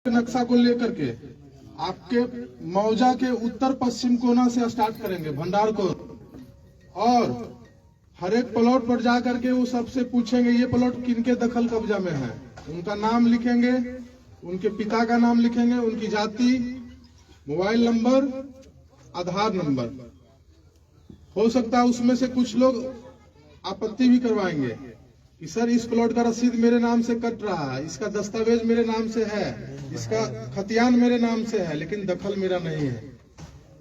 नक्शा को लेकर के आपके मौजा के उत्तर पश्चिम कोना से स्टार्ट करेंगे भंडार को, और हर एक प्लॉट पर जा करके वो सबसे पूछेंगे ये प्लॉट किनके दखल कब्जा में है, उनका नाम लिखेंगे, उनके पिता का नाम लिखेंगे, उनकी जाति, मोबाइल नंबर, आधार नंबर। हो सकता है उसमें से कुछ लोग आपत्ति भी करवाएंगे कि सर इस प्लॉट का रसीद मेरे नाम से कट रहा है, इसका दस्तावेज मेरे नाम से है, इसका खतियान मेरे नाम से है, लेकिन दखल मेरा नहीं है।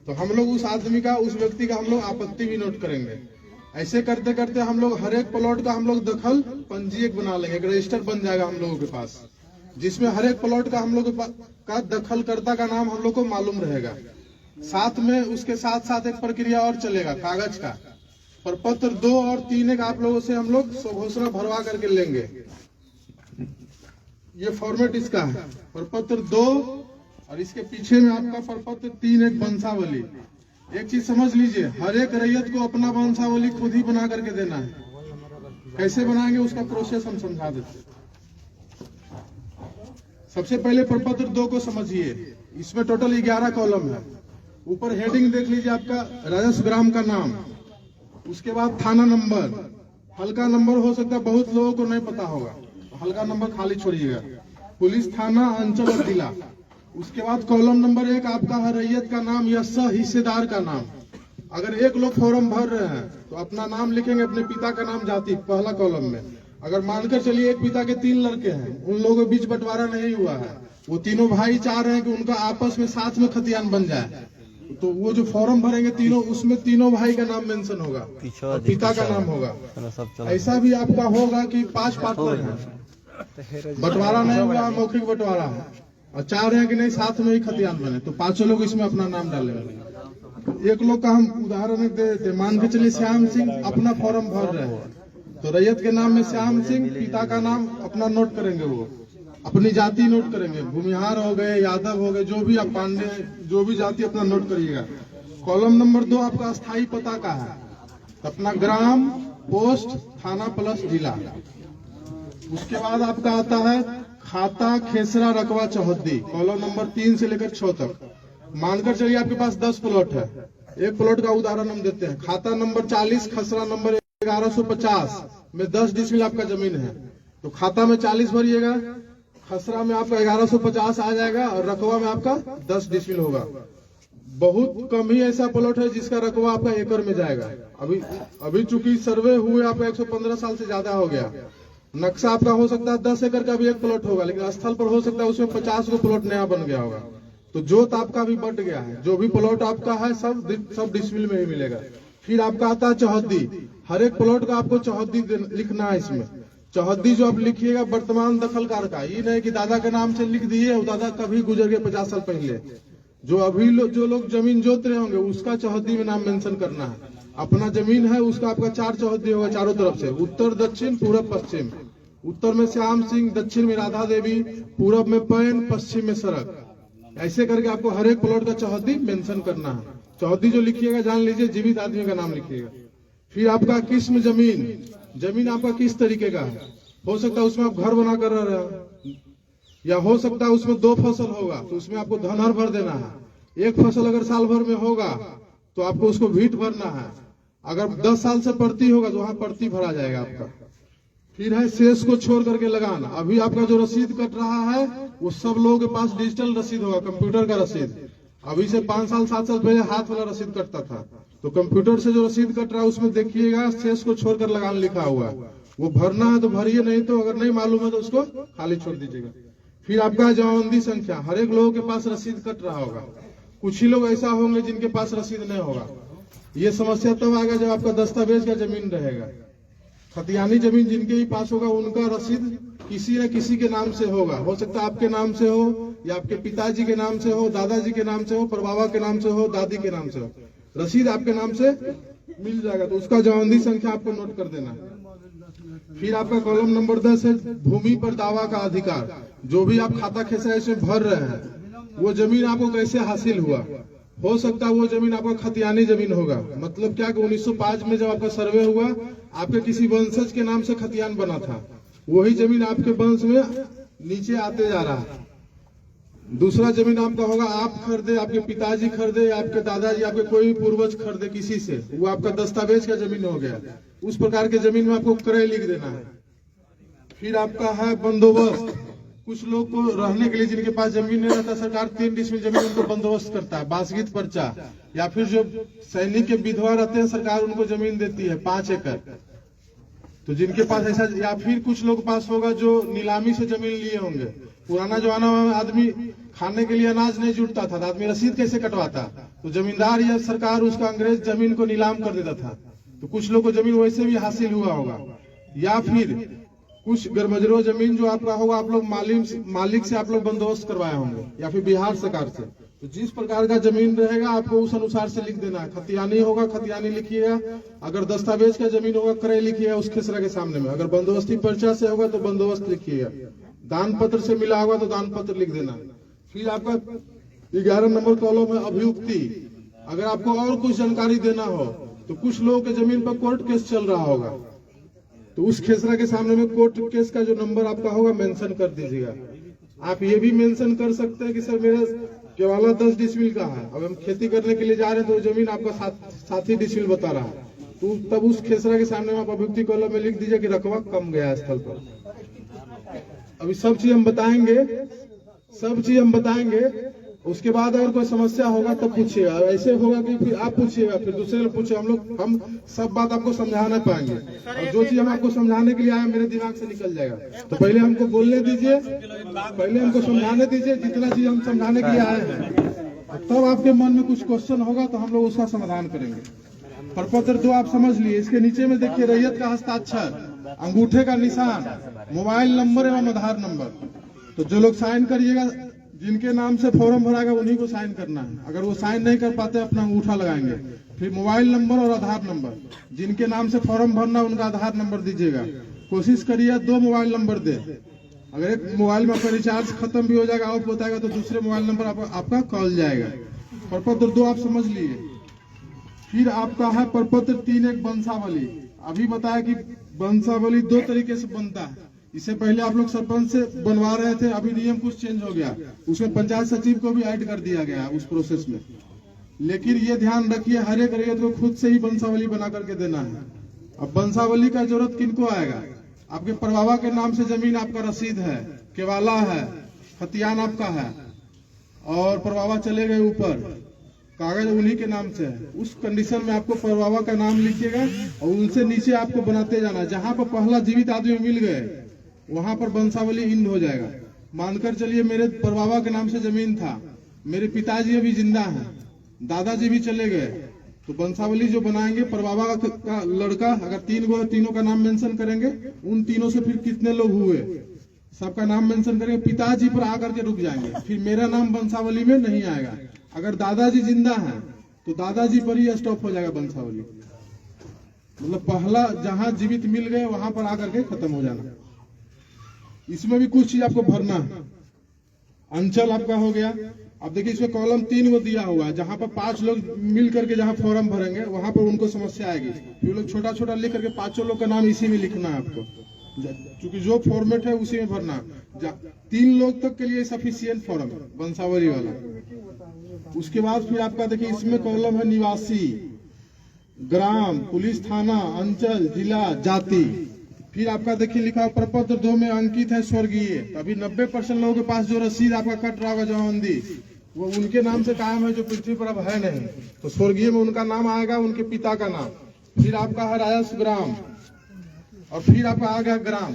तो हम लोग उस आदमी का, उस व्यक्ति का हम लोग आपत्ति भी नोट करेंगे। ऐसे करते करते हम लोग हर एक प्लॉट का हम लोग दखल पंजीयक बना लेंगे, एक रजिस्टर बन जाएगा हम लोगों के पास, जिसमें हर एक प्लॉट का हम लोग का दखलकर्ता का नाम हम लोग को मालूम रहेगा। साथ में उसके साथ साथ एक प्रक्रिया और चलेगा कागज का, प्रपत्र 2 और 3 एक आप लोगों से हम लोग स्वघोषणा भरवा करके लेंगे। ये फॉर्मेट इसका है, प्रपत्र 2 और इसके पीछे में आपका प्रपत्र 3 एक वंशावली। एक चीज समझ लीजिए, हर एक रैयत को अपना वंशावली खुद ही बना करके देना है। कैसे बनाएंगे उसका प्रोसेस हम समझा देते। सबसे पहले प्रपत्र 2 को समझिए, इसमें टोटल 11 कॉलम है। ऊपर हेडिंग देख लीजिए आपका राजस्व ग्राम का नाम, उसके बाद थाना नंबर, हल्का नंबर हो सकता है बहुत लोगों को नहीं पता होगा, तो हल्का नंबर खाली छोड़िएगा, पुलिस थाना, अंचल और जिला। उसके बाद कॉलम नंबर 1 आपका है रैयत का नाम या सह हिस्सेदार का नाम। अगर एक लोग फॉर्म भर रहे हैं तो अपना नाम लिखेंगे, अपने पिता का नाम, जाति, पहला कॉलम में। अगर मानकर चलिए एक पिता के 3 लड़के हैं, उन लोगों के बीच बंटवारा नहीं हुआ है, वो तीनों भाई चाह रहे हैं कि उनका आपस में साथ में खतियान बन जाए, तो वो जो फॉर्म भरेंगे तीनों, उसमें तीनों भाई का नाम मेंशन होगा और पिता का नाम होगा। ऐसा भी आपका होगा कि 5 पार्टनर हैं, बंटवारा नहीं हुआ, मौखिक बंटवारा है, और चाह रहे हैं कि नहीं साथ में ही खतियान बने, तो 5 लोग इसमें अपना नाम डालेंगे। एक लोग का हम उदाहरण देते, मान के चलिए श्याम सिंह अपना फॉर्म भर रहे हैं, तो रैयत के नाम में श्याम सिंह, पिता का नाम अपना नोट करेंगे, वो अपनी जाति नोट करेंगे, भूमिहार हो गए, यादव हो गए, जो भी आप पांडे, जो भी जाति अपना नोट करिएगा। कॉलम नंबर 2 आपका स्थायी पता का है, तो अपना ग्राम, पोस्ट, थाना प्लस जिला। उसके बाद आपका आता है खाता, खेसरा, रकबा, चौहद्दी, कॉलम नंबर 3 से लेकर 6 तक। मानकर चलिए आपके पास 10 प्लॉट है, एक प्लॉट का उदाहरण हम देते हैं। खाता नंबर 40, खसरा नंबर 1150 में 10 डिसमिल आपका जमीन है, तो खाता में 40 भरिएगा, खसरा में आपका 1150 आ जाएगा, और रकबा में आपका 10 डिसमिल होगा। बहुत कम ही ऐसा प्लॉट है जिसका रकबा आपका एकड़ में जाएगा। अभी चूंकि सर्वे हुए आपका 115 साल से ज्यादा हो गया, नक्शा आपका हो सकता है 10 एकड़ का भी एक प्लॉट होगा, लेकिन स्थल पर हो सकता है उसमें 50 को प्लॉट नया बन गया होगा, तो जोत आपका भी बढ़ गया है। जो भी प्लॉट आपका है सब डिसमिल में ही मिलेगा। फिर आपका आता है चौहद्दी, हर एक प्लॉट का आपको चौहद्दी लिखना है। इसमें चौहद्दी जो आप लिखिएगा वर्तमान दखलकार का, ये नहीं कि दादा के नाम से लिख दिए और दादा कभी गुजर गए 50 साल पहले। जो अभी जो लोग जमीन जोत रहे होंगे उसका चौहद्दी में नाम मेंशन करना है। अपना जमीन है उसका आपका 4 चौहद्दी होगा चारों तरफ से, उत्तर, दक्षिण, पूरब, पश्चिम। उत्तर में श्याम सिंह, दक्षिण में राधा देवी, पूरब में पैन, पश्चिम में सड़क। ऐसे करके आपको हर एक प्लॉट का चौहद्दी मेंशन करना है। चौहद्दी जो लिखिएगा जान लीजिए जीवित आदमी का नाम लिखिएगा। फिर आपका किस्म जमीन आपका किस तरीके का है, हो सकता है उसमें आप घर बना कर रह रहे हो, या हो सकता है उसमें 2 फसल होगा तो उसमें आपको धनहर भर देना है। एक फसल अगर साल भर में होगा तो आपको उसको भीट भरना है। अगर 10 साल से प्रति होगा तो वहां प्रति भरा जाएगा आपका। फिर है शेष को छोड़ करके लगाना। अभी आपका जो रसीद कट रहा है वो सब लोगों के पास डिजिटल रसीद होगा, कंप्यूटर का रसीद। अभी से 5 साल 7 साल पहले हाथ वाला रसीद कटता था, तो कंप्यूटर से जो रसीद कट रहा है उसमें देखिएगा शेष को छोड़कर लगान लिखा हुआ, वो भरना है तो भरिए, नहीं तो अगर नहीं मालूम है तो उसको खाली छोड़ दीजिएगा। फिर आपका जमाबंदी संख्या, हर एक लोगों के पास रसीद कट रहा होगा, कुछ ही लोग ऐसा होंगे जिनके पास रसीद नहीं होगा। ये समस्या तब आएगा जब आपका दस्तावेज का जमीन रहेगा। खतियानी जमीन जिनके ही पास होगा उनका रसीद किसी न किसी के नाम से होगा, हो सकता है आपके नाम से हो, या आपके पिताजी के नाम से हो, दादाजी के नाम से हो, परबाबा के नाम से हो, दादी के नाम से हो, रसीद आपके नाम से मिल जाएगा, तो उसका जमाबंदी संख्या आपको नोट कर देना। फिर आपका कॉलम नंबर 10 है भूमि पर दावा का अधिकार। जो भी आप खाता खेसरा इसमें भर रहे हैं वो जमीन आपको कैसे हासिल हुआ, हो सकता है वो जमीन आपका खतियानी जमीन होगा। मतलब क्या कि 1905 में जब आपका सर्वे हुआ आपके किसी वंशज के नाम से खतियान बना था, वही जमीन आपके वंश में नीचे आते जा रहा है। दूसरा जमीन आपका होगा आप खरीदे, आपके पिताजी खरीदे, आपके दादाजी, आपके कोई भी पूर्वज खरीदे किसी से, वो आपका दस्तावेज का जमीन हो गया। उस प्रकार के जमीन में आपको क्रय लिख देना है। फिर आपका है बंदोबस्त। कुछ लोग को रहने के लिए जिनके पास जमीन नहीं रहता, सरकार 3 डिसमिल जमीन उनको बंदोबस्त करता है, बासगीत पर्चा। या फिर जो सैनिक के विधवा रहते हैं, सरकार उनको जमीन देती है 5 एकड़। तो जिनके पास ऐसा, या फिर कुछ लोग के पास होगा जो नीलामी से जमीन लिए होंगे। पुराना जमाना में आदमी खाने के लिए अनाज नहीं जुटता था, तो आदमी रसीद कैसे कटवाता? तो जमींदार या सरकार उसका अंग्रेज जमीन को नीलाम कर देता था। तो कुछ लोग को जमीन वैसे भी हासिल हुआ होगा। या फिर कुछ गरमजरो जमीन जो आपका होगा, आप लोग मालिक से आप लोग बंदोबस्त करवाए होंगे, या फिर बिहार सरकार से। तो जिस प्रकार का जमीन रहेगा आपको उस अनुसार से लिख देना है। खतियानी होगा खतियानी लिखिएगा, अगर दस्तावेज का जमीन होगा क्रय लिखिएगा उस खेसरा के सामने में, अगर बंदोबस्ती पर्चा से होगा तो बंदोबस्त लिखिएगा, दान पत्र से मिला होगा तो दान पत्र लिख देना। फिर आपका 11 नंबर कॉलम है अभियुक्ति। अगर आपको और कुछ जानकारी देना हो, तो कुछ लोगों के जमीन पर कोर्ट केस चल रहा होगा, तो उस खेसरा के सामने में कोर्ट केस का जो नंबर आपका होगा मेंशन कर दीजिएगा। आप ये भी मेंशन कर सकते हैं कि सर मेरा केवाला 10 डिसमिल का है, अब हम खेती करने के लिए जा रहे हैं तो जमीन आपका 7 ही डिसमिल बता रहा है, तो तब उस खेसरा के सामने में आप अभियुक्ति कॉलम में लिख दीजिए कि रकबा कम गया स्थल पर। अभी सब चीज हम बताएंगे, उसके बाद अगर कोई समस्या होगा तब पूछिएगा। ऐसे होगा कि फिर आप पूछिएगा, फिर दूसरे लोग पूछे, हम सब बात आपको समझा नहीं पाएंगे। और जो चीज हम आपको समझाने के लिए आए मेरे दिमाग से निकल जाएगा, तो पहले हमको बोलने दीजिए, पहले हमको समझाने दीजिए जितना चीज हम समझाने के लिए आए हैं। तब आपके मन में कुछ क्वेश्चन होगा तो हम लोग उसका समाधान करेंगे। प्रपत्र 2 आप समझ लिए, इसके नीचे में देखिए रैयत का हस्ताक्षर, अंगूठे का निशान, मोबाइल नंबर एवं आधार नंबर। तो जो लोग साइन करिएगा, जिनके नाम से फॉर्म भराएगा उन्हीं को साइन करना है। अगर वो साइन नहीं कर पाते अपना अंगूठा लगाएंगे। फिर मोबाइल नंबर और आधार नंबर, जिनके नाम से फॉर्म भरना उनका आधार नंबर दीजिएगा। कोशिश करिए 2 मोबाइल नंबर दे। अगर एक मोबाइल में आपका रिचार्ज खत्म भी हो जाएगा, ऑफ बताएगा, तो दूसरे मोबाइल नंबर आपका कॉल जाएगा। प्रपत्र 2 आप समझ लिए। फिर आपका है प्रपत्र 3 एक वंशावली। अभी बताया कि वंशावली 2 तरीके से बनता है। इससे पहले आप लोग सरपंच से बनवा रहे थे, अभी नियम कुछ चेंज हो गया, उसमें पंचायत सचिव को भी ऐड कर दिया गया उस प्रोसेस में। लेकिन ये ध्यान रखिए हर एक रैयत को खुद से ही वंशावली बना करके देना है। अब वंशावली का जरूरत किनको आएगा? आपके परबाबा के नाम से जमीन आपका रसीद है, केवाला है, खतियान आपका है, और परबाबा चले गए ऊपर, कागज उन्हीं के नाम से है। उस कंडीशन में आपको परबाबा का नाम लिखिएगा और उनसे नीचे आपको बनाते जाना। जहां पर पहला जीवित आदमी मिल गए वहां पर वंशावली इंड हो जाएगा। मानकर चलिए मेरे परबाबा के नाम से जमीन था, मेरे पिताजी अभी जिंदा हैं, दादाजी भी चले गए, तो वंशावली जो बनाएंगे परबाबा का लड़का, अगर 3 गो, तीनों का नाम मेंशन करेंगे, उन तीनों से फिर कितने लोग हुए सबका नाम मेंशन करेंगे, पिताजी पर आकर के रुक जाएंगे, फिर मेरा नाम वंशावली में नहीं आएगा। अगर दादाजी जिंदा हैं तो दादाजी पर ही स्टॉप हो जाएगा वंशावली। मतलब पहला जहां जीवित मिल गए वहां पर आकर के खत्म हो जाना। इसमें भी कुछ चीज आपको भरना है। अंचल आपका हो गया। अब देखिए इसमें कॉलम 3 को दिया हुआ है, जहां पर 5 लोग मिल करके जहां फॉर्म भरेंगे वहां पर उनको समस्या आएगी। फिर लोग छोटा छोटा लिख करके 5 लोग का नाम इसी में लिखना है आपको, क्योंकि जो फॉर्मेट है उसी में भरना। 3 लोग तक के लिए सफिशियंट फॉर्म है वंशावली वाला। उसके बाद फिर आपका देखिए इसमें कॉलम है निवासी, ग्राम, पुलिस थाना, अंचल, जिला, जाति। फिर आपका देखिए लिखा प्रपत्र 2 में अंकित है स्वर्गीय। अभी 90% लोगों के पास जो रसीद आपका कट रहा होगा जमाबंदी, वो उनके नाम से कायम है जो पृथ्वी पर अब है नहीं, तो स्वर्गीय में उनका नाम आएगा, उनके पिता का नाम। फिर आपका है राजस्व ग्राम, और फिर आपका आ गया ग्राम।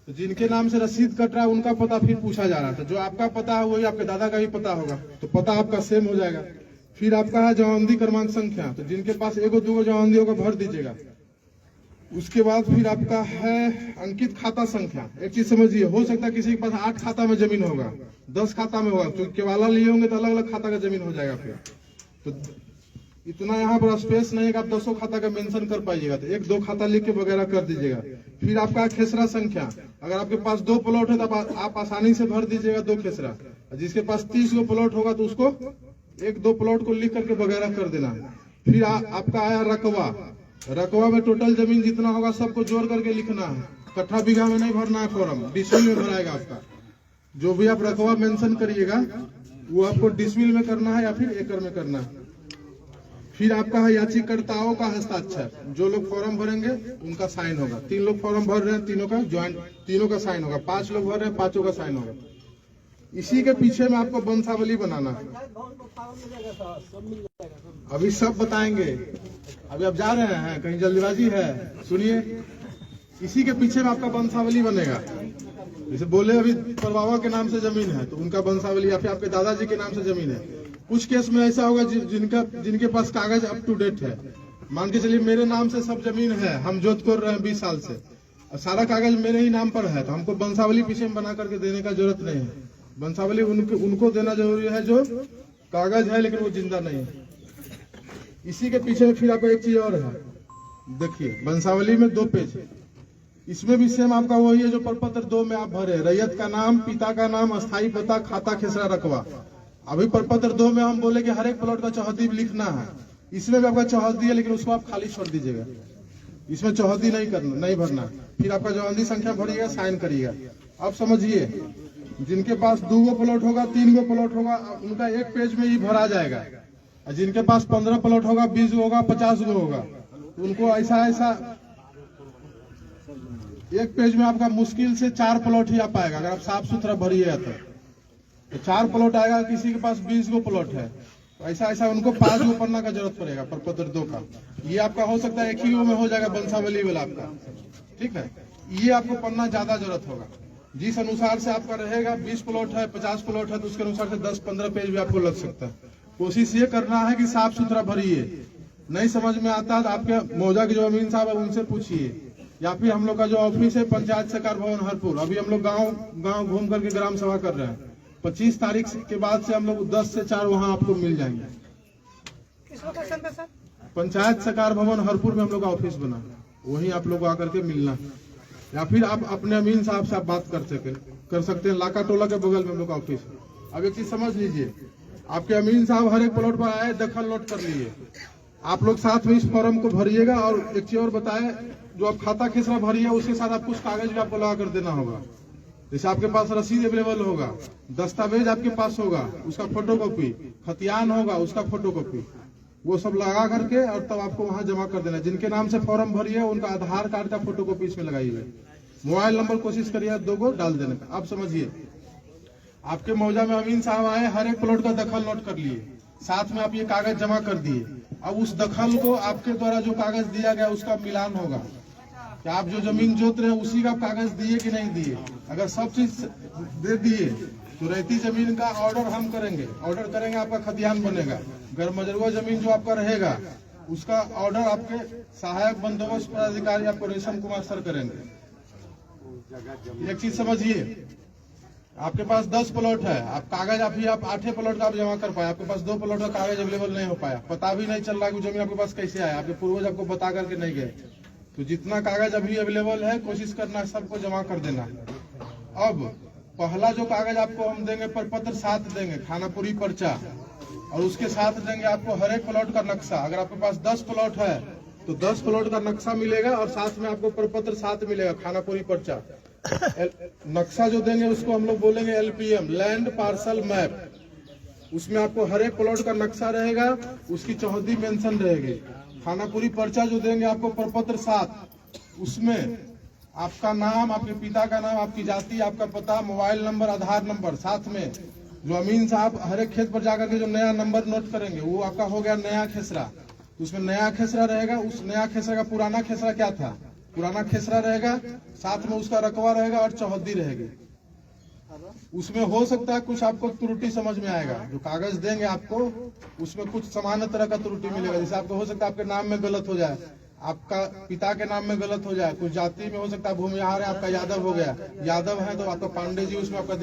तो जिनके नाम से रसीद कट रहा है उनका पता फिर पूछा जा रहा था, जो आपका पता है वही आपके दादा का भी पता होगा, तो पता आपका सेम हो जाएगा। फिर आपका है जमाबंदी क्रमांक संख्या, तो जिनके पास 1-2 जमाबंदी होगा भर दीजिएगा। उसके बाद फिर आपका है अंकित खाता संख्या। एक चीज समझिए, हो सकता है किसी के पास 8 खाता में जमीन होगा, 10 खाता में होगा, तो केवाला लिए होंगे तो अलग अलग खाता का जमीन हो जाएगा। फिर तो इतना यहाँ पर स्पेस नहीं है कि आप 200 खाता का मेंशन कर पाइएगा, तो 1-2 खाता लिख के वगैरह कर दीजिएगा। फिर आपका खेसरा संख्या, अगर आपके पास 2 प्लॉट है तो आप आसानी से भर दीजिएगा 2 खेसरा। जिसके पास 30 गो प्लॉट होगा तो उसको 1-2 प्लॉट को लिख करके वगैरह कर देना। फिर आपका आया रकबा। रकबा में टोटल जमीन जितना होगा सबको जोड़ करके लिखना है, कट्ठा बीघा में नहीं भरना है फॉर्म, डिसमिल में भराएगा आपका। जो भी आप रकबा मेंशन करिएगा वो आपको डिसमिल में करना है या फिर एकड़ में करना है। फिर आपका है याचिकाकर्ताओं का हस्ताक्षर, जो लोग फॉर्म भरेंगे उनका साइन होगा। 3 लोग फॉर्म भर रहे हैं, तीनों का ज्वाइंट, तीनों का साइन होगा। 5 लोग भर रहे हैं, 5 का साइन होगा। इसी के पीछे में आपको वंशावली बनाना है। अभी सब बताएंगे, अभी आप जा रहे हैं, कहीं जल्दीबाजी है, सुनिए। इसी के पीछे में आपका वंशावली बनेगा। जैसे बोले अभी परबाबा के नाम से जमीन है तो उनका वंशावली, या फिर आपके दादाजी के नाम से जमीन है। कुछ केस में ऐसा होगा जिनके पास कागज अप टू डेट है। मान के चलिए मेरे नाम से सब जमीन है, हम जोत कर रहे हैं 20 साल से, सारा कागज मेरे ही नाम पर है, तो हमको वंशावली पीछे में बना करके देने का जरूरत नहीं है। वंशावली उनको देना जरूरी है जो कागज है लेकिन वो जिंदा नहीं है। इसी के पीछे फिर आपको एक चीज और है, देखिए वंशावली में 2 पेज है। इसमें भी सेम आपका वही है जो प्रपत्र 2 में आप भरे, रैयत का नाम, पिता का नाम, अस्थायी पता, खाता खेसरा रकबा। अभी प्रपत्र 2 में हम बोले कि हर एक प्लॉट का चौहद्दी लिखना है। इसमें भी आपका चौहद्दी है लेकिन उसको आप खाली छोड़ दीजिएगा, इसमें चौहद्दी नहीं भरना। फिर आपका चौहद्दी संख्या भरिएगा, साइन करिएगा। अब समझिए, जिनके पास 2 प्लॉट होगा, 3 प्लॉट होगा, उनका 1 पेज में ही भरा जाएगा। और जिनके पास 15 प्लॉट होगा, 20 होगा, 50 होगा, तो उनको ऐसा 1 पेज में आपका मुश्किल से 4 प्लॉट ही आ पाएगा। अगर आप साफ सुथरा भरिएगा तो 4 प्लॉट आएगा। किसी के पास 20 प्लॉट है तो ऐसा उनको 5 पन्ना का जरूरत पड़ेगा प्रपत्र 2 का। ये आपका हो सकता है 1 ही में हो जाएगा वंशावली वाला आपका, ठीक है। ये आपको पन्ना ज्यादा जरूरत होगा। जिस अनुसार से आपका रहेगा, 20 प्लॉट है, 50 प्लॉट है, तो उसके अनुसार से 10-15 पेज भी आपको लग सकता है। कोशिश ये करना है कि साफ सुथरा भरिए। नहीं समझ में आता तो आपके मौजा के जो अमीन साहब है उनसे पूछिए, या फिर हम लोग का जो ऑफिस है पंचायत सहकार भवन हरपुर, अभी हम लोग गांव घूम करके ग्राम सभा कर रहे हैं। 25 तारीख के बाद से हम लोग 10 से 4 वहां आपको मिल जाएंगे। पंचायत सहकार भवन हरपुर में हम लोग का ऑफिस बना, वहीं आप लोग आकर के मिलना, या फिर आप अपने अमीन साहब से आप बात कर सकते हैं। लाका टोला के बगल में हम लोग का ऑफिस है। अब एक चीज समझ लीजिए, आपके अमीन साहब हर एक प्लॉट पर आए, दखल नोट कर लिए। आप लोग साथ में इस फॉर्म को भरिएगा। और एक चीज और बताए, जो आप खाता खेसरा भरिए उसके साथ आप कुछ कागज भी आपको लगा कर देना होगा। जैसे आपके पास रसीद अवेलेबल होगा, दस्तावेज आपके पास होगा, उसका फोटोकॉपी, खतियान होगा, उसका फोटोकॉपी, वो सब लगा करके और तब आपको वहां जमा कर देना। जिनके नाम से फॉर्म भरिए उनका आधार कार्ड का फोटोकॉपी इसमें लगाइए। मोबाइल नंबर कोशिश करिए 2 डाल देने का। आप समझिए, आपके मौजा में अमीन साहब आए, हर एक प्लॉट का दखल नोट कर लिए, साथ में आप ये कागज जमा कर दिए। अब उस दखल को आपके द्वारा जो कागज दिया गया उसका मिलान होगा कि आप जो जमीन जोत रहे हैं उसी का कागज दिए कि नहीं दिए। अगर सब चीज दे दिए तो रहती जमीन का ऑर्डर हम करेंगे, आपका खतियान बनेगा। अगर मजरूआ जमीन जो आपका रहेगा उसका ऑर्डर आपके सहायक बंदोबस्त पदाधिकारी आपको रेशम कुमार सर करेंगे। एक चीज समझिए, आपके पास 10 प्लॉट है, आप कागज आप 8 प्लॉट का आप जमा कर पाए, आपके पास 2 प्लॉट का कागज अवेलेबल नहीं हो पाया, पता भी नहीं चल रहा कि जमीन आपके पास कैसे आया, आपके पूर्वज आपको बता करके नहीं गए। तो जितना कागज अभी अवेलेबल है कोशिश करना है सबको जमा कर देना। अब पहला जो कागज आपको हम देंगे, प्रपत्र 7 देंगे, खानापुरी पर्चा, और उसके साथ देंगे आपको हर एक प्लॉट का नक्शा। अगर आपके पास 10 प्लॉट है तो 10 प्लॉट का नक्शा मिलेगा और साथ में आपको प्रपत्र 7 मिलेगा, खानापुरी पर्चा। नक्शा जो देंगे उसको हम लोग बोलेंगे LPM, लैंड पार्सल मैप। उसमें आपको हर एक प्लॉट का नक्शा रहेगा, उसकी चौहद्दी मेंशन रहेगी। खानापुरी पर्चा जो देंगे आपको प्रपत्र 7, उसमें आपका नाम, आपके पिता का नाम, आपकी जाति, आपका पता, मोबाइल नंबर, आधार नंबर, साथ में जो अमीन साहब हर एक खेत पर जाकर के जो नया नंबर नोट करेंगे वो आपका हो गया नया खेसरा। उसमें नया खेसरा रहेगा, उस नया खेसरा का पुराना खेसरा क्या था, पुराना खेसरा रहेगा, साथ में उसका रकबा रहेगा और चौहद्दी रहेगी। उसमें हो सकता है कुछ आपको त्रुटि समझ में आएगा, जो कागज देंगे आपको उसमें कुछ सामान्य तरह का त्रुटि मिलेगा। जैसे आपको हो सकता है आपके नाम में गलत हो जाए, आपका पिता के नाम में गलत हो जाए, कुछ जाति में हो सकता है भूमिहार है आपका यादव हो गया, यादव है तो आपका पांडे जी उसमें आपका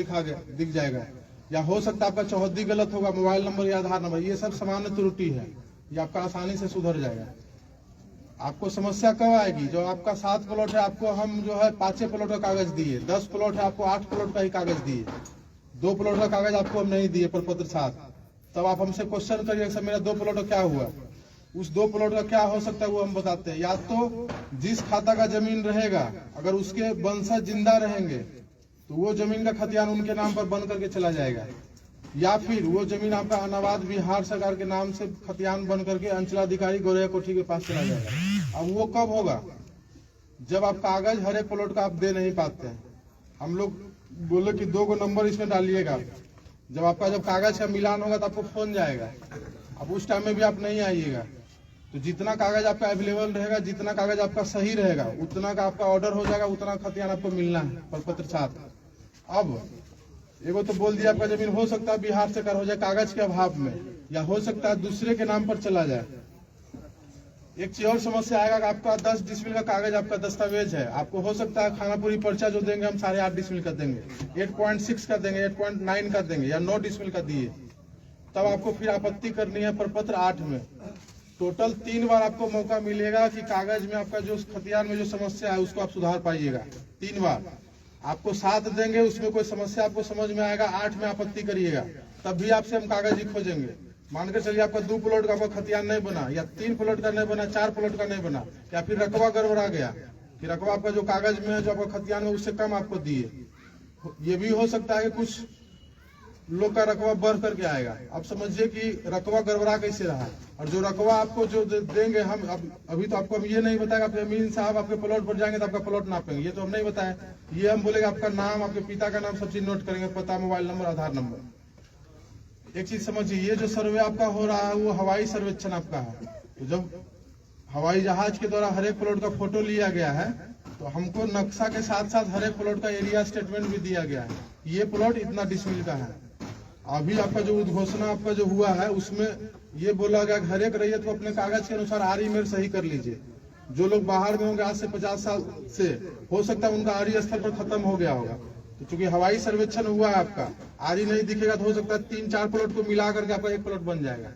दिख जाएगा, या हो सकता है आपका चौहद्दी गलत होगा, मोबाइल नंबर या आधार नंबर, ये सब सामान्य त्रुटि है, ये आपका आसानी से सुधर जाएगा। आपको समस्या कब आएगी, जो आपका 7 प्लॉट है आपको हम जो है 5 प्लॉट का कागज दिए, 10 प्लॉट है आपको 8 प्लॉट का ही कागज दिए, 2 प्लॉट का कागज आपको हम नहीं दिए प्रपत्र 7, तब आप हमसे क्वेश्चन करिए सर मेरा 2 प्लॉट का क्या हुआ। उस 2 प्लॉट का क्या हो सकता है वो हम बताते हैं। या तो जिस खाता का जमीन रहेगा अगर उसके वंशज जिंदा रहेंगे तो वो जमीन का खतियान उनके नाम पर बन करके चला जाएगा, या फिर वो जमीन आपका अनाबाद बिहार सरकार के नाम से खतियान बन करके अंचलाधिकारी गोरैया कोठी के पास चला जाएगा। अब वो कब होगा? जब आप कागज हर एक प्लॉट का आप दे नहीं पाते हैं। हम लोग बोले कि 2 नंबर इसमें डालिएगा, जब आपका जब कागज का मिलान होगा तो आपको फोन जाएगा। अब उस टाइम में भी आप नहीं आइएगा, तो जितना कागज आपका अवेलेबल रहेगा, जितना कागज आपका सही रहेगा, उतना का आपका ऑर्डर हो जाएगा, उतना खतियान आपको मिलना है प्रपत्र साथ। अब एगो तो बोल दिया आपका जमीन हो सकता है बिहार से कर हो जाए कागज के अभाव में, या हो सकता है दूसरे के नाम पर चला जाए। एक चीज और समस्या आएगा कि आपका 10 डिसमिल का कागज आपका दस्तावेज है, आपको हो सकता है खानापुरी पर्चा जो देंगे हम 8.5 डिसमिल का देंगे, 8.6 का देंगे, 8.9 का देंगे, या 9 डिसमिल का दिए, तब आपको फिर आपत्ति करनी है प्रपत्र 8 में। टोटल 3 बार आपको मौका मिलेगा कि कागज में आपका जो खतियान में जो समस्या है उसको आप सुधार पाइएगा। 3 बार आपको 7 देंगे, उसमें कोई समस्या आपको समझ में आएगा, 8 में आपत्ति करिएगा, तब भी आपसे हम कागज ही खोजेंगे। मान कर चलिए आपका 2 प्लॉट का आपका खतियान नहीं बना, या 3 प्लॉट का नहीं बना, 4 प्लॉट का नहीं बना, या फिर रकबा गड़बड़ा गया कि रकबा आपका जो कागज में है जो आपका खतियान में उससे कम आपको दिए। ये भी हो सकता है कि कुछ लोग का रकबा बढ़ करके आएगा। आप समझिए कि रकबा गड़बड़ा कैसे रहा, और जो रकबा आपको जो देंगे हम अभी तो आपको हम ये नहीं बताएगा आप अमीन साहब आपके प्लॉट पर जाएंगे तो आपका प्लॉट नापेंगे, ये तो हम नहीं बताए। ये हम बोलेंगे आपका नाम, आपके पिता का नाम, सब चीज नोट करेंगे, पता, मोबाइल नंबर, आधार नंबर। एक चीज समझिए, ये जो सर्वे आपका हो रहा है वो हवाई सर्वेक्षण आपका है। तो जब हवाई जहाज के द्वारा हर एक प्लॉट का फोटो लिया गया है, तो हमको नक्शा के साथ साथ हर एक प्लॉट का एरिया स्टेटमेंट भी दिया गया है, ये प्लॉट इतना डिसमिल का है। अभी आपका जो उद्घोषणा आपका जो हुआ है उसमें ये बोला गया हर एक रैयत को अपने कागज के अनुसार आरी मेर सही कर लीजिए। जो लोग बाहर में होंगे आज से 50 साल से, हो सकता है उनका आरी स्थल पर खत्म हो गया होगा, तो चूंकि हवाई सर्वेक्षण हुआ है आपका, आरी नहीं दिखेगा तो हो सकता है 3-4 प्लॉट को मिला करके आपका एक प्लॉट बन जाएगा।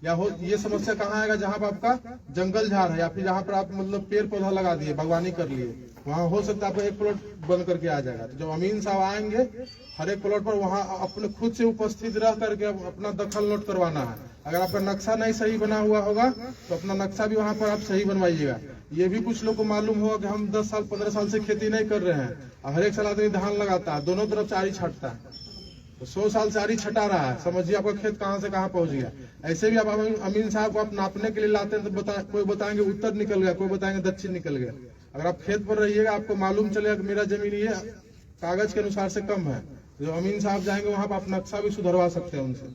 या हो ये समस्या कहाँ आएगा, जहाँ पर आपका जंगल झाड़ है, या फिर जहाँ पर आप मतलब पेड़ पौधा लगा दिए, बागवानी कर लिए, वहाँ हो सकता है आपका एक प्लॉट बन करके आ जाएगा। तो जब अमीन साहब आएंगे हर एक प्लॉट पर, वहाँ अपने खुद से उपस्थित रह करके अपना दखल नोट करवाना है। अगर आपका नक्शा नहीं सही बना हुआ होगा तो अपना नक्शा भी वहाँ पर आप सही बनवाइएगा। ये भी कुछ लोग को मालूम होगा कि हम 10 साल 15 साल से खेती नहीं कर रहे हैं, हर एक साल आदमी धान लगाता है, दोनों तरफ चारी छाटता है, तो 100 साल से आरी छटा रहा है, समझिए आपका खेत कहाँ से कहाँ पहुंच गया। ऐसे भी आप अमीन साहब को आप नापने के लिए लाते हैं तो कोई बताएंगे उत्तर निकल गया, कोई बताएंगे दक्षिण निकल गया। अगर आप खेत पर रहिएगा आपको मालूम चलेगा कि मेरा जमीन ये कागज के अनुसार से कम है, जो अमीन साहब जाएंगे वहां पर आप नक्शा भी सुधरवा सकते हैं उनसे।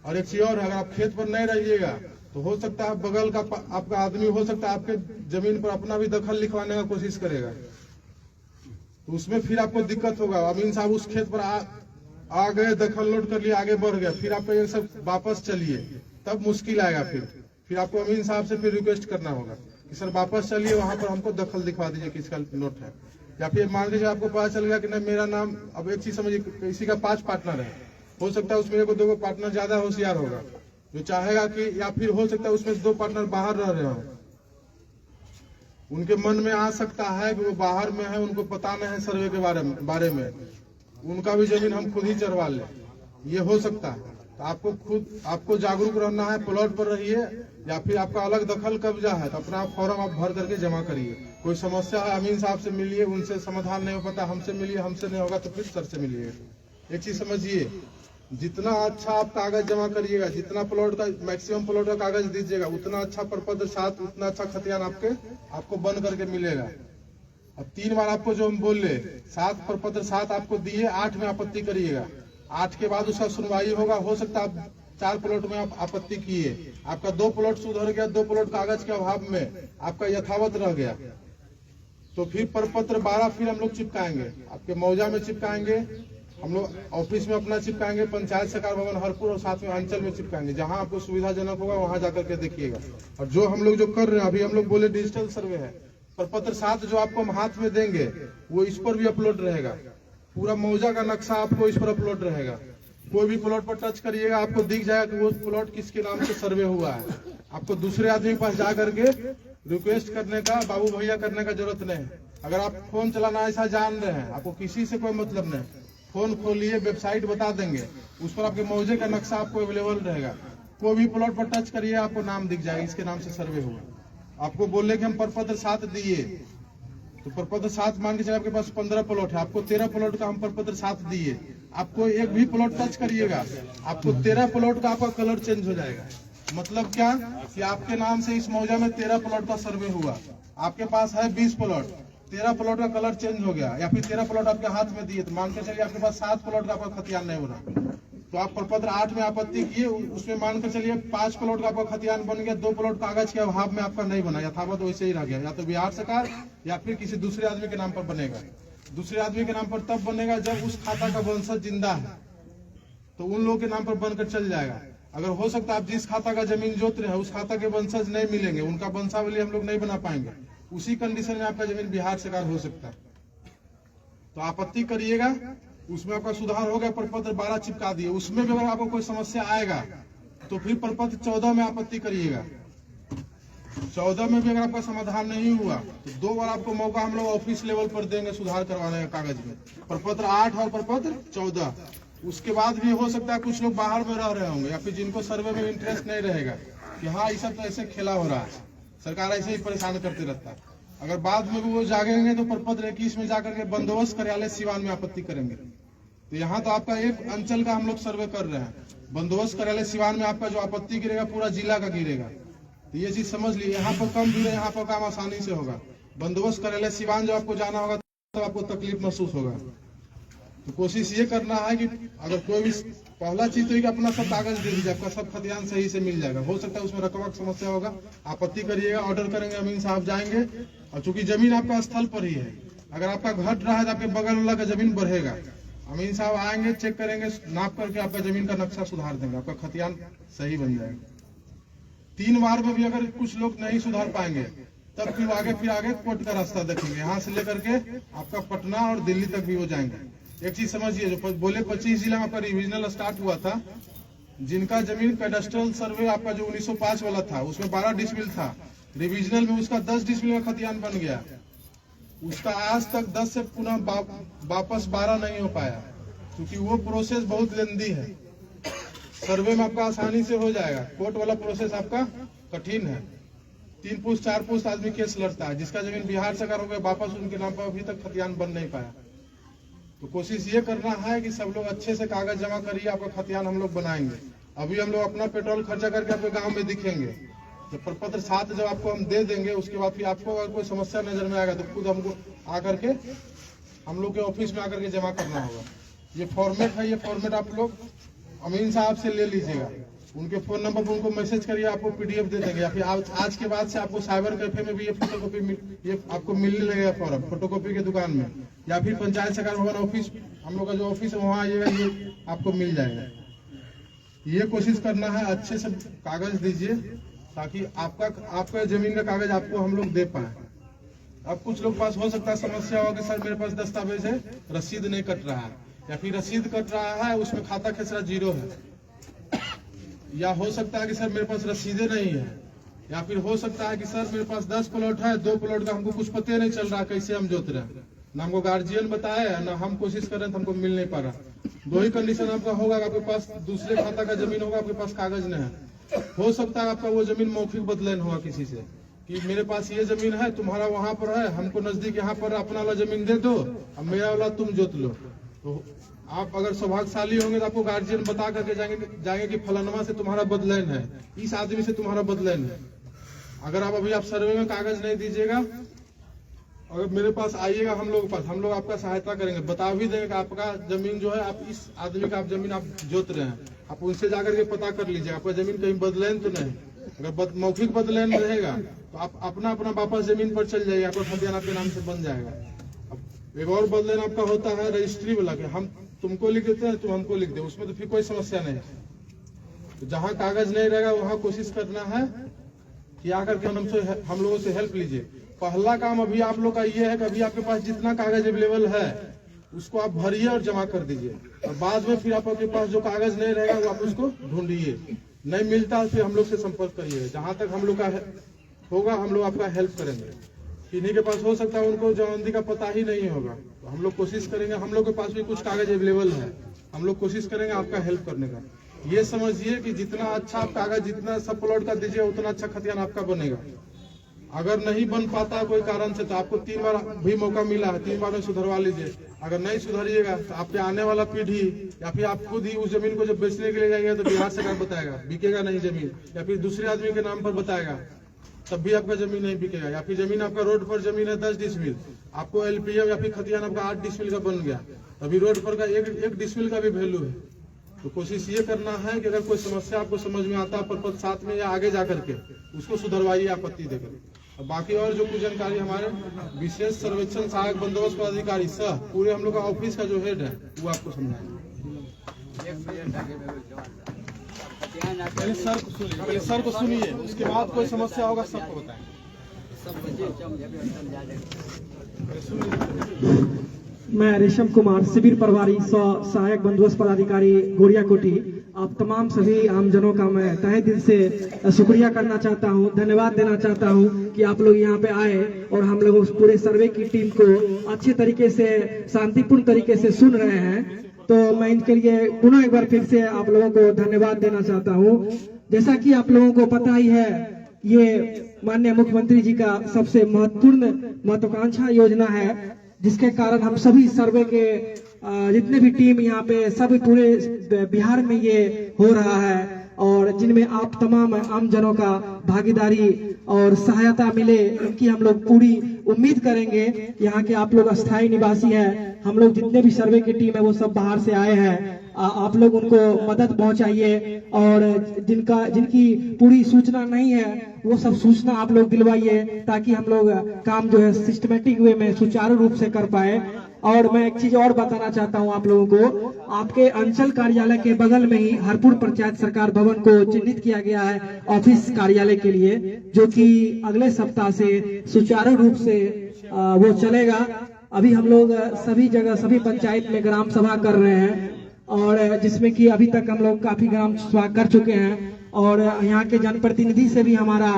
और एक चीज और है, अगर आप खेत पर नहीं रहिएगा तो हो सकता है बगल का आपका आदमी हो सकता है आपके जमीन पर अपना भी दखल लिखवाने का कोशिश करेगा, तो उसमें फिर आपको दिक्कत होगा। अमीन साहब उस खेत पर आ गए, दखल नोट कर लिए, आगे बढ़ गए, फिर आपको ये सब वापस चलिए, तब मुश्किल आएगा। फिर आपको अमीन साहब से फिर रिक्वेस्ट करना होगा कि सर वापस चलिए, वहां पर हमको दखल दिखवा दीजिए किसका नोट है। या फिर मान लीजिए आपको पता चल गया कि नहीं मेरा नाम, अब एक चीज समझिए, किसी का 5 पार्टनर है, हो सकता है उसमें 1-2 पार्टनर ज्यादा होशियार होगा जो चाहेगा कि, या फिर हो सकता है उसमें 2 पार्टनर बाहर रह रहे हो, उनके मन में आ सकता है कि वो बाहर में है, उनको पता नहीं है सर्वे के बारे में, उनका भी जमीन हम खुद ही चरवा ले, ये हो सकता है। तो आपको जागरूक रहना है, प्लॉट पर रहिए, या फिर आपका अलग दखल कब्जा है तो अपना फॉर्म आप भर करके जमा करिए। कोई समस्या है अमीन साहब से मिलिए, उनसे समाधान नहीं हो पाता हमसे मिलिए, हमसे नहीं होगा तो फिर सर से मिलिए। एक चीज समझिए, जितना अच्छा आप कागज जमा करिएगा, जितना प्लॉट का मैक्सिमम प्लॉट का कागज दीजिएगा, उतना अच्छा प्रपत्र 7, उतना अच्छा खतियान आपको बन करके मिलेगा। अब 3 बार आपको जो हम बोल रहे 7 प्रपत्र 7 आपको दिए, 8 में आपत्ति करिएगा, 8 के बाद उसका सुनवाई होगा। हो सकता है आप 4 प्लॉट में आप आपत्ति किए, आपका 2 प्लॉट सुधर गया, 2 प्लॉट कागज के अभाव में आपका यथावत रह गया, तो फिर प्रपत्र 12 फिर हम लोग चिपकाएंगे, आपके मौजा में चिपकाएंगे, हम लोग ऑफिस में अपना चिपकाएंगे, पंचायत सरकार भवन हरपुर और साथ में अंचल में चिपकाएंगे, जहां आपको सुविधाजनक होगा वहां जाकर के देखिएगा। और जो हम लोग जो कर रहे हैं अभी, हम लोग बोले डिजिटल सर्वे है, प्रपत्र 7 जो आपको हम हाथ में देंगे वो इस पर भी अपलोड रहेगा, पूरा मौजा का नक्शा आपको इस पर अपलोड रहेगा। कोई भी प्लॉट पर टच करिएगा आपको दिख जाएगा कि वो प्लॉट किसके नाम से सर्वे हुआ है। आपको दूसरे आदमी के पास जा करके रिक्वेस्ट करने का, बाबू भैया करने का जरूरत नहीं। अगर आप फोन चलाना ऐसा जान रहे हैं, आपको किसी से कोई मतलब नहीं, फोन खोलिए, वेबसाइट बता देंगे, उस पर आपके मौजे का नक्शा आपको अवेलेबल रहेगा। कोई भी प्लॉट पर टच करिए आपको नाम दिख जाएगा, इसके नाम से सर्वे हुआ। आपको बोले कि हम प्रपत्र 7 दिए, तो प्रपत्र 7 मान के चलिए आपके पास 15 प्लॉट है, आपको 13 प्लॉट का हम प्रपत्र 7 दिए, आपको एक भी प्लॉट टच करिएगा आपको 13 प्लॉट का आपका कलर चेंज हो जाएगा। मतलब क्या कि आपके नाम से इस मौजा में 13 प्लॉट का सर्वे हुआ, आपके पास है 20 प्लॉट, 13 प्लॉट का कलर चेंज हो गया या फिर 13 प्लॉट आपके हाथ में दिए, तो मान के चलिए आपके पास 7 प्लॉट का आपका खतियान नहीं हो रहा, तो आप प्रपत्र 8 में आपत्ति किए, उसमें मान कर चलिए 5 प्लॉट का आपका खतियान बन गया, 2 प्लॉट कागज के अभाव में आपका नहीं बना, यथावत वैसे ही रह गया, या तो बिहार सरकार या फिर किसी दूसरे आदमी के नाम पर बनेगा। दूसरे आदमी के नाम पर तब बनेगा जब उस खाता का वंशज जिंदा है, तो उन लोगों के नाम पर बनकर चल जाएगा। अगर हो सकता है आप जिस खाता का जमीन जोत रहे हैं उस खाता के वंशज नहीं मिलेंगे, उनका वंशावली हम लोग नहीं बना पाएंगे, उसी कंडीशन में आपका जमीन बिहार सरकार हो सकता है। तो आपत्ति करिएगा, उसमें आपका सुधार हो गया, प्रपत्र 12 चिपका दिए, उसमें भी अगर आपको कोई समस्या आएगा तो फिर प्रपत्र 14 में आपत्ति करिएगा। 14 में भी अगर आपका समाधान नहीं हुआ तो 2 बार आपको मौका हम लोग ऑफिस लेवल पर देंगे सुधार करवाने का कागज में, प्रपत्र 8 और प्रपत्र 14। उसके बाद भी हो सकता है कुछ लोग बाहर में रह रहे होंगे या फिर जिनको सर्वे में इंटरेस्ट नहीं रहेगा कि हाँ ये सब तो ऐसे खेला हो रहा है, सरकार ऐसे ही परेशान करते रहता है, अगर बाद में भी वो जागेंगे तो प्रपत्र 21 में जाकर के बंदोबस्त कार्यालय सिवान में आपत्ति करेंगे। तो यहाँ तो आपका एक अंचल का हम लोग सर्वे कर रहे हैं, बंदोबस्त कार्यालय सिवान में आपका जो आपत्ति गिरेगा पूरा जिला का गिरेगा। तो ये चीज समझ लीजिए, यहाँ पर कम गिरे, यहाँ पर काम आसानी से होगा। बंदोबस्त कार्यालय सिवान जब आपको जाना होगा तो आपको तकलीफ महसूस होगा। तो कोशिश ये करना है कि अगर कोई भी पहला चीज तो कि अपना सब कागज दे दीजिए, आपका सब खतियान सही से मिल जाएगा। हो सकता है उसमें रकबा की समस्या होगा, आपत्ति करिएगा, ऑर्डर करेंगे, अमीन साहब जाएंगे, और चूंकि जमीन आपका स्थल पर ही है, अगर आपका घट रहा है तो आपके बगल वाला का जमीन बढ़ेगा, अमीन साहब आएंगे, चेक करेंगे, नाप करके आपका जमीन का नक्शा सुधार देंगे, आपका खतियान सही बन जाएगा। 3 बार में भी अगर कुछ लोग नहीं सुधार पाएंगे तब फिर आगे कोर्ट का रास्ता देखेंगे, यहाँ से लेकर के आपका पटना और दिल्ली तक भी हो जाएंगे। एक चीज समझिए, जो बोले 25 जिला में आपका रिविजनल स्टार्ट हुआ था, जिनका जमीन कैडेस्ट्रल सर्वे आपका जो 1905 वाला था उसमें 12 डिसमिल था, रिविजनल में उसका 10 डिसमिल का खतियान बन गया, उसका आज तक 10 से पुनः वापस 12 नहीं हो पाया, क्योंकि वो प्रोसेस बहुत लेंदी है। सर्वे में आपका आसानी से हो जाएगा, कोर्ट वाला प्रोसेस आपका कठिन है, 3 पुश्त 4 पुश्त आदमी केस लड़ता है, जिसका जमीन बिहार सरकार हो गया वापस उनके नाम पर अभी तक खतियान बन नहीं पाया। तो कोशिश ये करना है कि सब लोग अच्छे से कागज जमा करिए, आपका खतियान हम लोग बनाएंगे। अभी हम लोग अपना पेट्रोल खर्चा करके आपके गांव में दिखेंगे, जब प्रपत्र 7 जब आपको हम दे देंगे उसके बाद फिर आपको अगर कोई समस्या नजर में आएगा तो खुद हमको आकर के हम लोग के ऑफिस में आकर के जमा करना होगा। ये फॉर्मेट है, ये फॉर्मेट आप लोग अमीन साहब से ले लीजिएगा, उनके फोन नंबर पर उनको मैसेज करिए, आपको पीडीएफ दे देंगे, या फिर आज के बाद से आपको साइबर कैफे में भी ये फोटोकॉपी ये आपको मिलने लगेगा फॉर्म, फोटोकॉपी के दुकान में, या फिर पंचायत सरकार भवन ऑफिस, हम लोग का जो ऑफिस है वहाँ आइएगा, ये आपको मिल जाएगा। ये कोशिश करना है अच्छे से कागज दीजिए ताकि आपका जमीन का कागज आपको हम लोग दे पाए। अब कुछ लोग पास हो सकता है समस्या हो कि सर मेरे पास दस्तावेज है, रसीद नहीं कट रहा है, या फिर रसीद कट रहा है उसमें खाता खेसरा 0 है, या हो सकता है कि सर मेरे पास रसीदें नहीं है, या फिर हो सकता है कि सर मेरे पास 10 प्लॉट है, 2 प्लॉट का हमको कुछ पता नहीं चल रहा कैसे हम जोत रहे हैं, ना हमको गार्जियन बताया ना हम कोशिश कर रहे हैं तो हमको मिल नहीं पा रहा। 2 ही कंडीशन आपका होगा, आपके पास दूसरे खाता का जमीन होगा, आपके पास कागज नहीं है। हो सकता है आपका वो जमीन मौखिक बदलान हुआ किसी से कि मेरे पास ये जमीन है, तुम्हारा वहां पर है, हमको नजदीक यहाँ पर अपना वाला जमीन दे दो, अब मेरा वाला तुम जोत लो। तो आप अगर सौभाग्यशाली होंगे तो आपको गार्जियन बता करके जाएंगे कि फलानमा से तुम्हारा बदलान है, इस आदमी से तुम्हारा बदलान है। अगर आप सर्वे में कागज नहीं दीजिएगा, अगर मेरे पास आइएगा हम लोग आपका सहायता करेंगे, बता भी देंगे कि आपका जमीन जो है, आप इस आदमी का आप जमीन आप जोत रहे हैं, आप उनसे जाकर के पता कर लीजिए आपका जमीन कहीं बदलान तो नहीं। अगर मौखिक बदलान रहेगा तो आप अपना वापस जमीन पर चल जाइए, आपका खतियान आपके नाम से बन जाएगा। अब एक और बदलान आपका होता है रजिस्ट्री वाला, कि हम तुमको लिख देते हैं, तुम हमको लिख दे, उसमें तो फिर कोई समस्या नहीं। तो जहाँ कागज नहीं रहेगा वहाँ कोशिश करना है कि आकर के हम लोगों से हेल्प लीजिए। पहला काम अभी आप लोग का ये है कि अभी आपके पास जितना कागज अवेलेबल है उसको आप भरिए और जमा कर दीजिए, और बाद में फिर आपके पास जो कागज नहीं रहेगा वो आप उसको ढूंढिए, नहीं मिलता फिर हम लोग से संपर्क करिए। जहां तक हम लोग का होगा हम लोग आपका हेल्प करेंगे। किन्हीं के पास हो सकता है उनको जमानती का पता ही नहीं होगा, तो हम लोग कोशिश करेंगे, हम लोग के पास भी कुछ कागज अवेलेबल है, हम लोग कोशिश करेंगे आपका हेल्प करने का। ये समझिए कि जितना अच्छा आप कागज जितना सब प्लॉट का दीजिए उतना अच्छा खतियान आपका बनेगा। अगर नहीं बन पाता है कोई कारण से तो आपको 3 बार भी मौका मिला है, 3 बार में सुधरवा लीजिए। अगर नहीं सुधरिएगा तो आपके आने वाला पीढ़ी या फिर आप खुद ही उस जमीन को जब बेचने के लिए जाएंगे तो बिहार सरकार बताएगा बिकेगा नहीं जमीन, या फिर दूसरे आदमी के नाम पर बताएगा तब भी आपका जमीन नहीं बिकेगा। या फिर जमीन आपका रोड पर जमीन है 10 डिसमिल, आपको LPM या फिर खतियान आपका 8 डिसमिल का बन गया, अभी रोड पर का एक डिसमिल का भी वैल्यू है। तो कोशिश ये करना है कि अगर कोई समस्या आपको समझ में आता है पर साथ में या आगे जाकर के उसको सुधरवाइए आपत्ति देकर। बाकी और जो कुछ जानकारी हमारे विशेष सर्वेक्षण सहायक बंदोबस्त पदाधिकारी सह पूरे हम लोग का ऑफिस का जो हेड है वो आपको समझाएंगे। पहले सर को सुनिए, उसके बाद कोई समस्या होगा सबको बताएंगे। मैं रेशम कुमार, शिविर प्रभारी सहायक बंदोबस्त पदाधिकारी गोरिया कोटी। आप तमाम सभी आमजनों का मैं तहे दिल से शुक्रिया करना चाहता हूं, धन्यवाद देना चाहता हूं कि आप लोग यहां पे आए और हम लोग उस पूरे सर्वे की टीम को अच्छे तरीके से शांतिपूर्ण तरीके से सुन रहे हैं। तो मैं इनके लिए पुनः एक बार फिर से आप लोगों को धन्यवाद देना चाहता हूं। जैसा कि आप लोगों को पता ही है, ये माननीय मुख्यमंत्री जी का सबसे महत्वपूर्ण महत्वाकांक्षा योजना है, जिसके कारण हम सभी सर्वे के जितने भी टीम यहाँ पे सब पूरे बिहार में ये हो रहा है और जिनमें आप तमाम आम जनों का भागीदारी और सहायता मिले, इनकी हम लोग पूरी उम्मीद करेंगे। यहाँ के आप लोग अस्थायी निवासी हैं, हम लोग जितने भी सर्वे की टीम है वो सब बाहर से आए हैं। आप लोग उनको मदद पहुंचाइए और जिनकी पूरी सूचना नहीं है वो सब सूचना आप लोग दिलवाइए, ताकि हम लोग काम जो है सिस्टमेटिक वे में सुचारू रूप से कर पाए। और मैं एक चीज और बताना चाहता हूं आप लोगों को, आपके अंचल कार्यालय के बगल में ही हरपुर पंचायत सरकार भवन को चिन्हित किया गया है ऑफिस कार्यालय के लिए, जो कि अगले सप्ताह से सुचारू रूप से वो चलेगा। अभी हम लोग सभी जगह सभी पंचायत में ग्राम सभा कर रहे हैं और जिसमें कि अभी तक हम लोग काफी ग्राम सभा कर चुके हैं और यहाँ के जनप्रतिनिधि से भी हमारा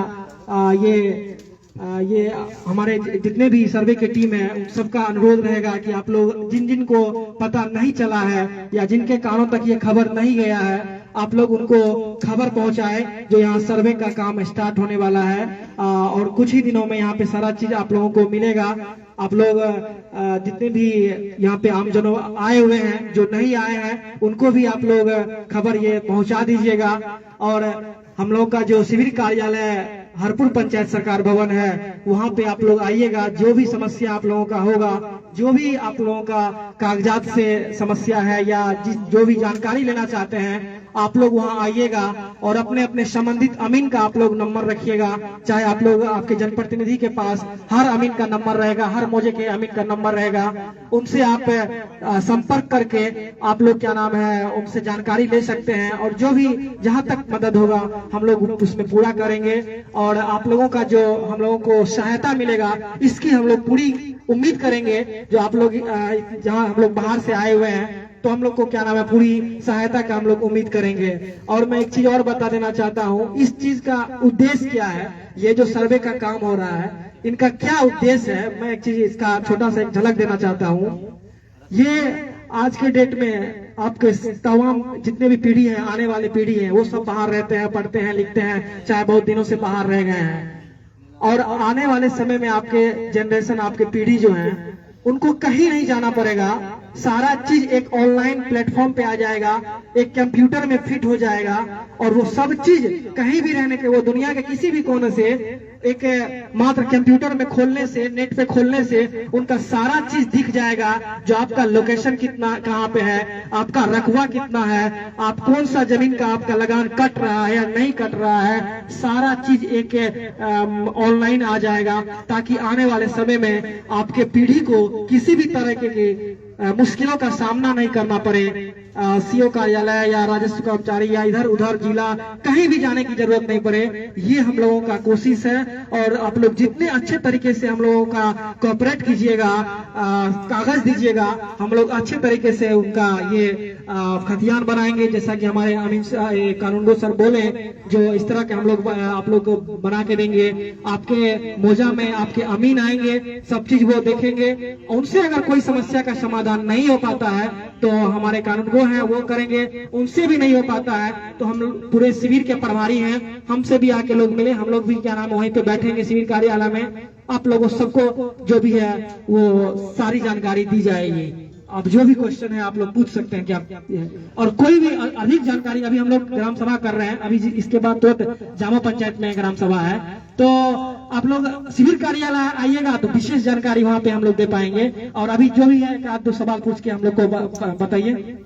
ये हमारे जितने भी सर्वे की टीम है उन सबका अनुरोध रहेगा कि आप लोग जिन को पता नहीं चला है या जिनके कानों तक ये खबर नहीं गया है, आप लोग उनको खबर पहुंचाए जो यहाँ सर्वे का काम स्टार्ट होने वाला है और कुछ ही दिनों में यहाँ पे सारा चीज आप लोगों को मिलेगा। आप लोग जितने भी यहाँ पे आमजनों आए हुए हैं, जो नहीं आए हैं, उनको भी आप लोग खबर ये पहुंचा दीजिएगा। और हम लोग का जो शिविर कार्यालय हरपुर पंचायत सरकार भवन है, वहाँ पे आप लोग आइएगा। जो भी समस्या आप लोगों का होगा, जो भी आप लोगों का कागजात से समस्या है या जो भी जानकारी लेना चाहते हैं, आप लोग वहाँ आइएगा और अपने अपने संबंधित अमीन का आप लोग नंबर रखिएगा। चाहे आप लोग आपके जनप्रतिनिधि के पास हर अमीन का नंबर रहेगा, हर मौजे के अमीन का नंबर रहेगा, उनसे आप संपर्क करके आप लोग क्या नाम है उनसे जानकारी ले सकते हैं और जो भी जहाँ तक मदद होगा हम लोग उसमें पूरा करेंगे। और आप लोगों का जो हम लोगों को सहायता मिलेगा इसकी हम लोग पूरी उम्मीद करेंगे। जो आप लोग जहाँ हम लोग बाहर से आए हुए हैं तो हम लोग को क्या नाम है पूरी सहायता का हम लोग उम्मीद करेंगे। और मैं एक चीज और बता देना चाहता हूँ, इस चीज का उद्देश्य क्या है, ये जो सर्वे का काम हो रहा है इनका क्या उद्देश्य है, मैं एक चीज इसका छोटा सा एक झलक देना चाहता हूँ। ये आज के डेट में आपके तमाम जितने भी पीढ़ी है, आने वाली पीढ़ी है, वो सब बाहर रहते हैं, पढ़ते हैं, लिखते हैं, चाहे बहुत दिनों से बाहर रह गए हैं। और आने वाले समय में आपके जनरेशन, आपके पीढ़ी जो है, उनको कहीं नहीं जाना पड़ेगा। सारा चीज एक ऑनलाइन प्लेटफॉर्म पे आ जाएगा, एक कंप्यूटर में फिट हो जाएगा और वो सब चीज कहीं भी रहने के, वो दुनिया के किसी भी कोने से एक मात्र कंप्यूटर में खोलने से, नेट पे खोलने से उनका सारा चीज दिख जाएगा। जो आपका लोकेशन कितना कहाँ पे है, आपका रकबा कितना है, आप कौन सा जमीन का आपका लगान कट रहा है या नहीं कट रहा है, सारा चीज एक ऑनलाइन आ जाएगा, ताकि आने वाले समय में आपके पीढ़ी को किसी भी तरह के मुश्किलों का सामना नहीं करना पड़े। सीओ कार्यालय या राजस्व कर्मचारी या इधर उधर जिला कहीं भी जाने की जरूरत नहीं पड़े। ये हम लोगों का कोशिश है और आप लोग जितने अच्छे तरीके से हम लोगों का कोऑपरेट कीजिएगा, कागज दीजिएगा, हम लोग अच्छे तरीके से उनका ये खतियान बनाएंगे। जैसा कि हमारे अमीन कानूनगो सर बोले, जो इस तरह के हम लोग आप लोग को बना के देंगे। आपके मोजा में आपके अमीन आएंगे, सब चीज वो देखेंगे। उनसे अगर कोई समस्या का समाधान नहीं हो पाता है तो हमारे कानूनगो वो हैं वो करेंगे, उनसे भी नहीं हो पाता है तो हम पूरे शिविर के प्रभारी हैं, हमसे भी आके लोग मिले, हम लोग भी क्या नाम है वहीं पे बैठेंगे शिविर कार्यालय में, आप लोगों सबको जो भी है वो सारी जानकारी दी जाएगी। अब जो भी क्वेश्चन है आप लोग पूछ सकते हैं क्या, और कोई भी अधिक जानकारी, अभी हम लोग ग्राम सभा कर रहे हैं, अभी इसके बाद तो जामा पंचायत में ग्राम सभा है, तो आप लोग शिविर कार्यालय आइएगा तो विशेष जानकारी वहां पे हम लोग दे पाएंगे। और अभी जो भी है एक आध दो सवाल पूछ के हम लोग को बताइए।